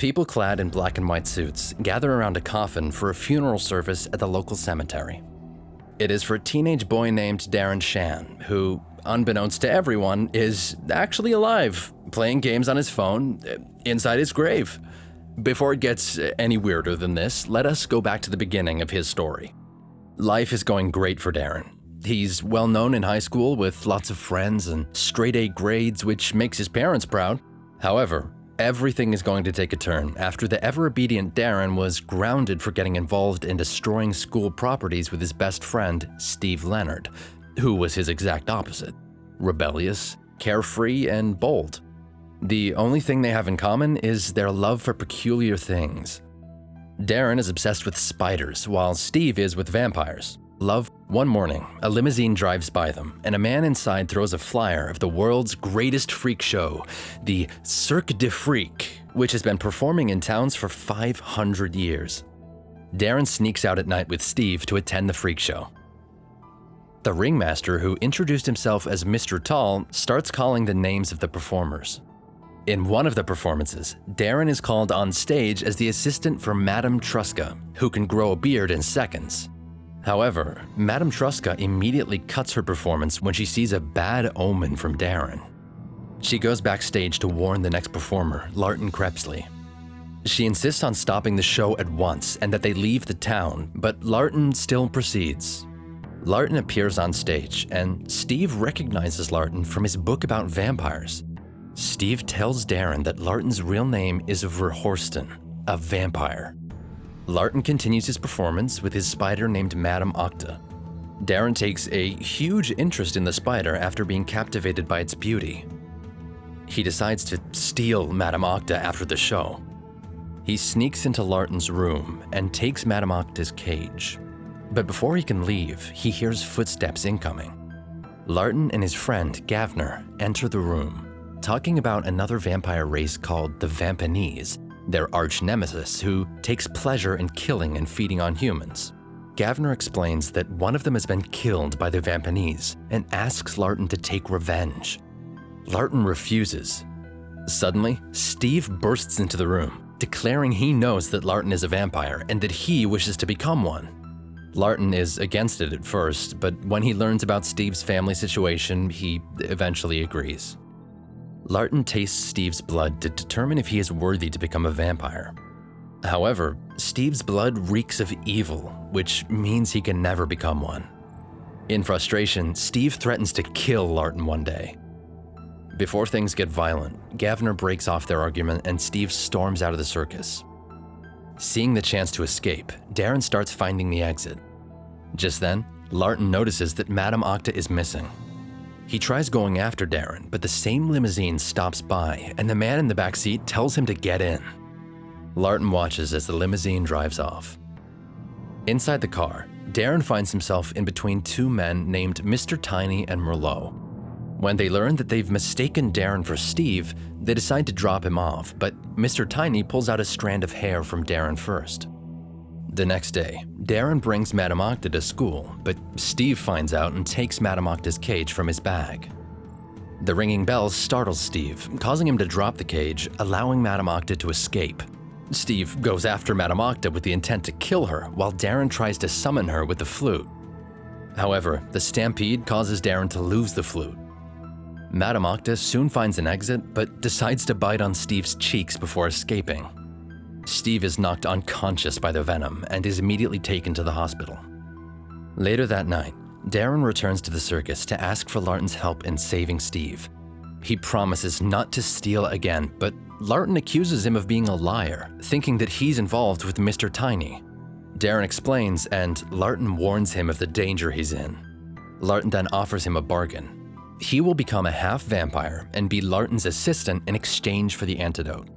People clad in black and white suits gather around a coffin for a funeral service at the local cemetery. It is for a teenage boy named Darren Shan, who, unbeknownst to everyone, is actually alive, playing games on his phone inside his grave. Before it gets any weirder than this, let us go back to the beginning of his story. Life is going great for Darren. He's well known in high school with lots of friends and straight-A grades, which makes his parents proud. However, everything is going to take a turn after the ever-obedient Darren was grounded for getting involved in destroying school properties with his best friend, Steve Leonard, who was his exact opposite: rebellious, carefree, and bold. The only thing they have in common is their love for peculiar things. Darren is obsessed with spiders, while Steve is with vampires. One morning, a limousine drives by them, and a man inside throws a flyer of the world's greatest freak show, the Cirque du Freak, which has been performing in towns for 500 years. Darren sneaks out at night with Steve to attend the freak show. The ringmaster, who introduced himself as Mr. Tall, starts calling the names of the performers. In one of the performances, Darren is called on stage as the assistant for Madame Truska, who can grow a beard in seconds. However, Madame Truska immediately cuts her performance when she sees a bad omen from Darren. She goes backstage to warn the next performer, Larton Crepsley. She insists on stopping the show at once and that they leave the town, but Larton still proceeds. Larton appears on stage, and Steve recognizes Larton from his book about vampires. Steve tells Darren that Larton's real name is Verhorsten, a vampire. Larton continues his performance with his spider named Madame Octa. Darren takes a huge interest in the spider after being captivated by its beauty. He decides to steal Madame Octa after the show. He sneaks into Larton's room and takes Madame Octa's cage. But before he can leave, he hears footsteps incoming. Larton and his friend, Gavner, enter the room, talking about another vampire race called the Vampanese, their arch-nemesis who takes pleasure in killing and feeding on humans. Gavner explains that one of them has been killed by the Vampanese and asks Larton to take revenge. Larton refuses. Suddenly, Steve bursts into the room, declaring he knows that Larton is a vampire and that he wishes to become one. Larton is against it at first, but when he learns about Steve's family situation, he eventually agrees. Larton tastes Steve's blood to determine if he is worthy to become a vampire. However, Steve's blood reeks of evil, which means he can never become one. In frustration, Steve threatens to kill Larton one day. Before things get violent, Gavner breaks off their argument and Steve storms out of the circus. Seeing the chance to escape, Darren starts finding the exit. Just then, Larton notices that Madame Octa is missing. He tries going after Darren, but the same limousine stops by, and the man in the back seat tells him to get in. Larton watches as the limousine drives off. Inside the car, Darren finds himself in between two men named Mr. Tiny and Merlot. When they learn that they've mistaken Darren for Steve, they decide to drop him off, but Mr. Tiny pulls out a strand of hair from Darren first. The next day, Darren brings Madame Octa to school, but Steve finds out and takes Madame Octa's cage from his bag. The ringing bell startles Steve, causing him to drop the cage, allowing Madame Octa to escape. Steve goes after Madame Octa with the intent to kill her, while Darren tries to summon her with the flute. However, the stampede causes Darren to lose the flute. Madame Octa soon finds an exit, but decides to bite on Steve's cheeks before escaping. Steve is knocked unconscious by the venom and is immediately taken to the hospital. Later that night, Darren returns to the circus to ask for Larton's help in saving Steve. He promises not to steal again, but Larton accuses him of being a liar, thinking that he's involved with Mr. Tiny. Darren explains, and Larton warns him of the danger he's in. Larton then offers him a bargain. He will become a half-vampire and be Larton's assistant in exchange for the antidote.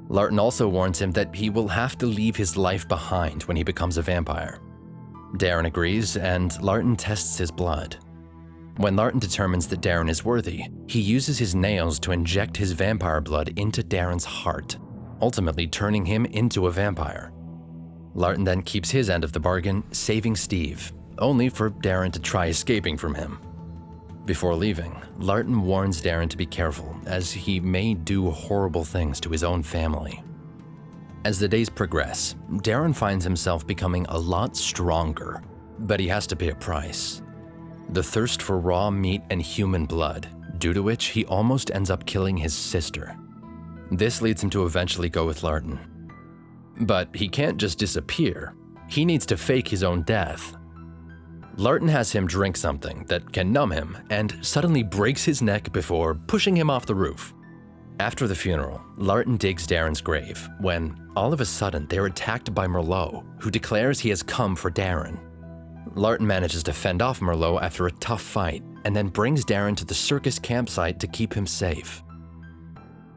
Larton also warns him that he will have to leave his life behind when he becomes a vampire. Darren agrees, and Larton tests his blood. When Larton determines that Darren is worthy, he uses his nails to inject his vampire blood into Darren's heart, ultimately turning him into a vampire. Larton then keeps his end of the bargain, saving Steve, only for Darren to try escaping from him. Before leaving, Larton warns Darren to be careful, as he may do horrible things to his own family. As the days progress, Darren finds himself becoming a lot stronger, but he has to pay a price. The thirst for raw meat and human blood, due to which he almost ends up killing his sister. This leads him to eventually go with Larton. But he can't just disappear. He needs to fake his own death. Larton has him drink something that can numb him and suddenly breaks his neck before pushing him off the roof. After the funeral, Larton digs Darren's grave when, all of a sudden, they're attacked by Merlot, who declares he has come for Darren. Larton manages to fend off Merlot after a tough fight and then brings Darren to the circus campsite to keep him safe.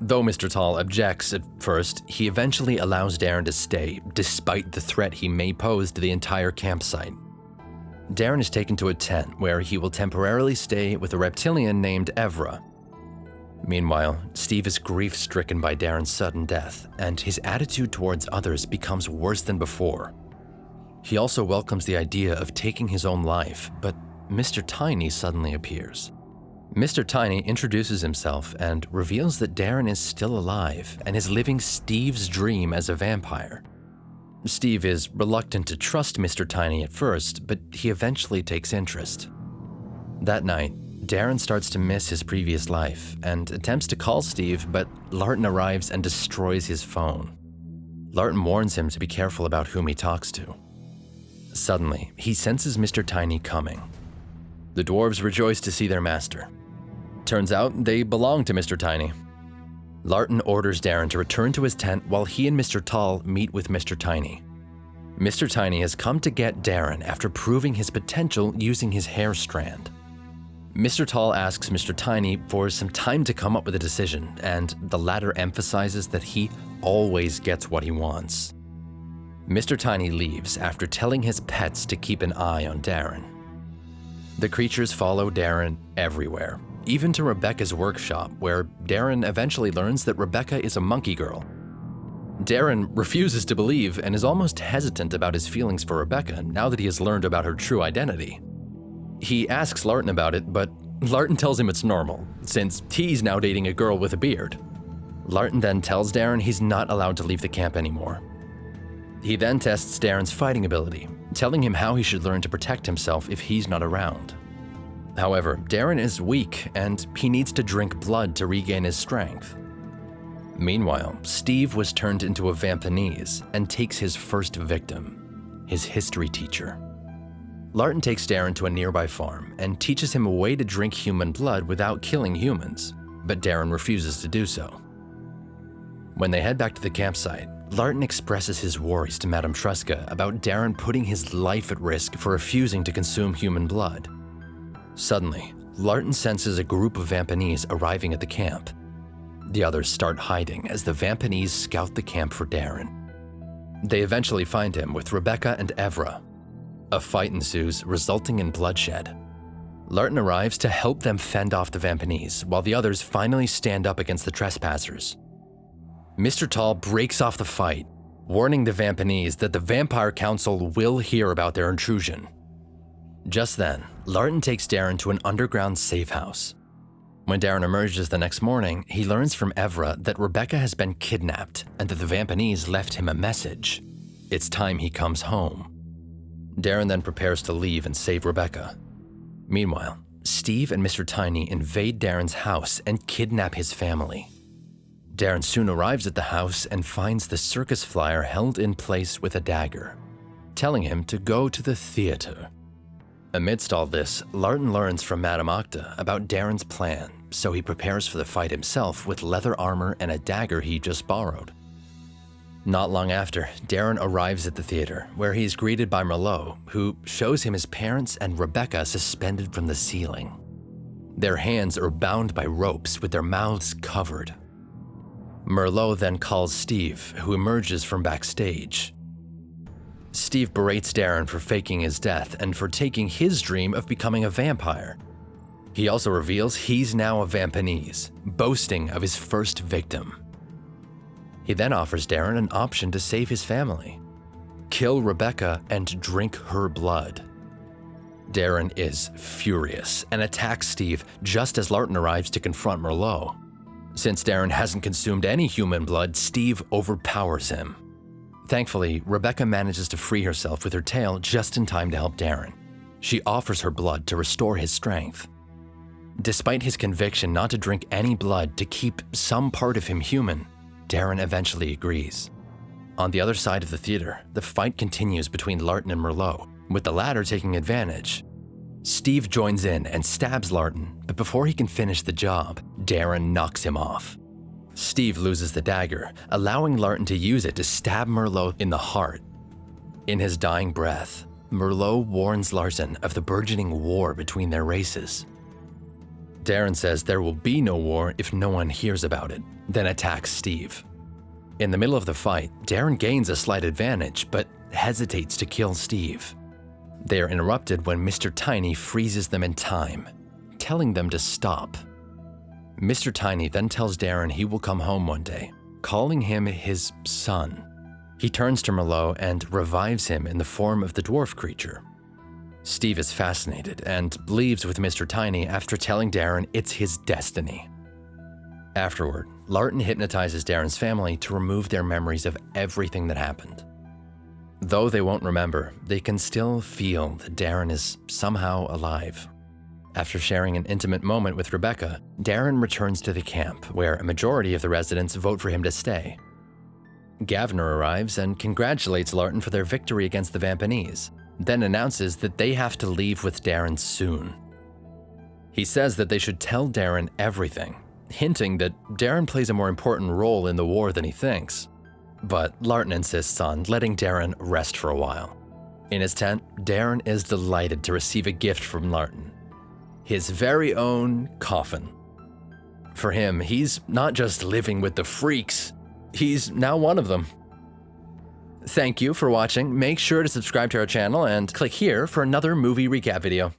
Though Mr. Tall objects at first, he eventually allows Darren to stay, despite the threat he may pose to the entire campsite. Darren is taken to a tent where he will temporarily stay with a reptilian named Evra. Meanwhile, Steve is grief-stricken by Darren's sudden death, and his attitude towards others becomes worse than before. He also welcomes the idea of taking his own life, but Mr. Tiny suddenly appears. Mr. Tiny introduces himself and reveals that Darren is still alive and is living Steve's dream as a vampire. Steve is reluctant to trust Mr. Tiny at first, but he eventually takes interest. That night, Darren starts to miss his previous life and attempts to call Steve, but Larton arrives and destroys his phone. Larton warns him to be careful about whom he talks to. Suddenly, he senses Mr. Tiny coming. The dwarves rejoice to see their master. Turns out they belong to Mr. Tiny. Larton orders Darren to return to his tent while he and Mr. Tall meet with Mr. Tiny. Mr. Tiny has come to get Darren after proving his potential using his hair strand. Mr. Tall asks Mr. Tiny for some time to come up with a decision, and the latter emphasizes that he always gets what he wants. Mr. Tiny leaves after telling his pets to keep an eye on Darren. The creatures follow Darren everywhere, even to Rebecca's workshop, where Darren eventually learns that Rebecca is a monkey girl. Darren refuses to believe and is almost hesitant about his feelings for Rebecca now that he has learned about her true identity. He asks Larton about it, but Larton tells him it's normal, since he's now dating a girl with a beard. Larton then tells Darren he's not allowed to leave the camp anymore. He then tests Darren's fighting ability, telling him how he should learn to protect himself if he's not around. However, Darren is weak and he needs to drink blood to regain his strength. Meanwhile, Steve was turned into a Vampanese and takes his first victim, his history teacher. Larton takes Darren to a nearby farm and teaches him a way to drink human blood without killing humans, but Darren refuses to do so. When they head back to the campsite, Larton expresses his worries to Madame Tresca about Darren putting his life at risk for refusing to consume human blood. Suddenly, Larton senses a group of Vampanese arriving at the camp. The others start hiding as the Vampanese scout the camp for Darren. They eventually find him with Rebecca and Evra. A fight ensues, resulting in bloodshed. Larton arrives to help them fend off the Vampanese, while the others finally stand up against the trespassers. Mr. Tall breaks off the fight, warning the Vampanese that the Vampire Council will hear about their intrusion. Just then, Larton takes Darren to an underground safe house. When Darren emerges the next morning, he learns from Evra that Rebecca has been kidnapped and that the Vampanese left him a message. It's time he comes home. Darren then prepares to leave and save Rebecca. Meanwhile, Steve and Mr. Tiny invade Darren's house and kidnap his family. Darren soon arrives at the house and finds the circus flyer held in place with a dagger, telling him to go to the theater. Amidst all this, Larton learns from Madame Octa about Darren's plan, so he prepares for the fight himself with leather armor and a dagger he just borrowed. Not long after, Darren arrives at the theater, where he is greeted by Merlot, who shows him his parents and Rebecca suspended from the ceiling. Their hands are bound by ropes with their mouths covered. Merlot then calls Steve, who emerges from backstage. Steve berates Darren for faking his death and for taking his dream of becoming a vampire. He also reveals he's now a Vampanese, boasting of his first victim. He then offers Darren an option to save his family: kill Rebecca and drink her blood. Darren is furious and attacks Steve just as Larton arrives to confront Merlot. Since Darren hasn't consumed any human blood, Steve overpowers him. Thankfully, Rebecca manages to free herself with her tail just in time to help Darren. She offers her blood to restore his strength. Despite his conviction not to drink any blood to keep some part of him human, Darren eventually agrees. On the other side of the theater, the fight continues between Larton and Merlot, with the latter taking advantage. Steve joins in and stabs Larton, but before he can finish the job, Darren knocks him off. Steve loses the dagger, allowing Larton to use it to stab Merlot in the heart. In his dying breath, Merlot warns Larton of the burgeoning war between their races. Darren says there will be no war if no one hears about it, then attacks Steve. In the middle of the fight, Darren gains a slight advantage, but hesitates to kill Steve. They are interrupted when Mr. Tiny freezes them in time, telling them to stop. Mr. Tiny then tells Darren he will come home one day, calling him his son. He turns to Merlot and revives him in the form of the dwarf creature. Steve is fascinated and leaves with Mr. Tiny after telling Darren it's his destiny. Afterward, Larton hypnotizes Darren's family to remove their memories of everything that happened. Though they won't remember, they can still feel that Darren is somehow alive. After sharing an intimate moment with Rebecca, Darren returns to the camp, where a majority of the residents vote for him to stay. Gavner arrives and congratulates Larton for their victory against the Vampanese, then announces that they have to leave with Darren soon. He says that they should tell Darren everything, hinting that Darren plays a more important role in the war than he thinks. But Larton insists on letting Darren rest for a while. In his tent, Darren is delighted to receive a gift from Larton: his very own coffin. For him, he's not just living with the freaks, he's now one of them. Thank you for watching. Make sure to subscribe to our channel and click here for another movie recap video.